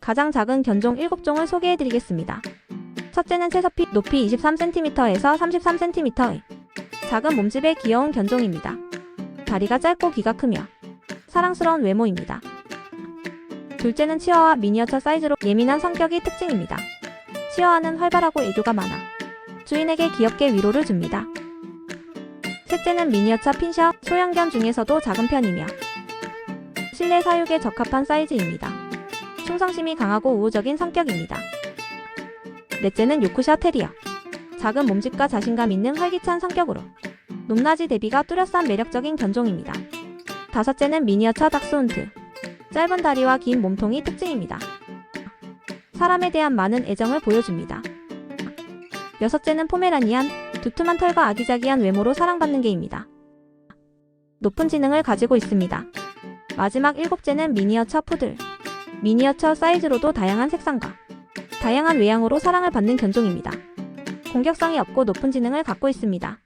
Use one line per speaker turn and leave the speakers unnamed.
가장 작은 견종 7종을 소개해드리겠습니다. 첫째는 채서피, 높이 23cm에서 33cm의 작은 몸집의 귀여운 견종입니다. 다리가 짧고 귀가 크며 사랑스러운 외모입니다. 둘째는 치와와, 미니어처 사이즈로 예민한 성격이 특징입니다. 치와와는 활발하고 애교가 많아 주인에게 귀엽게 위로를 줍니다. 셋째는 미니어처 핀셔, 소형견 중에서도 작은 편이며 실내 사육에 적합한 사이즈입니다. 충성심이 강하고 우호적인 성격입니다. 넷째는 요크셔 테리어, 작은 몸집과 자신감 있는 활기찬 성격으로 높낮이 대비가 뚜렷한 매력적인 견종입니다. 다섯째는 미니어처 닥스훈트, 짧은 다리와 긴 몸통이 특징입니다. 사람에 대한 많은 애정을 보여줍니다. 여섯째는 포메라니안, 두툼한 털과 아기자기한 외모로 사랑받는 개입니다. 높은 지능을 가지고 있습니다. 마지막 일곱째는 미니어처 푸들, 미니어처 사이즈로도 다양한 색상과 다양한 외양으로 사랑을 받는 견종입니다. 공격성이 없고 높은 지능을 갖고 있습니다.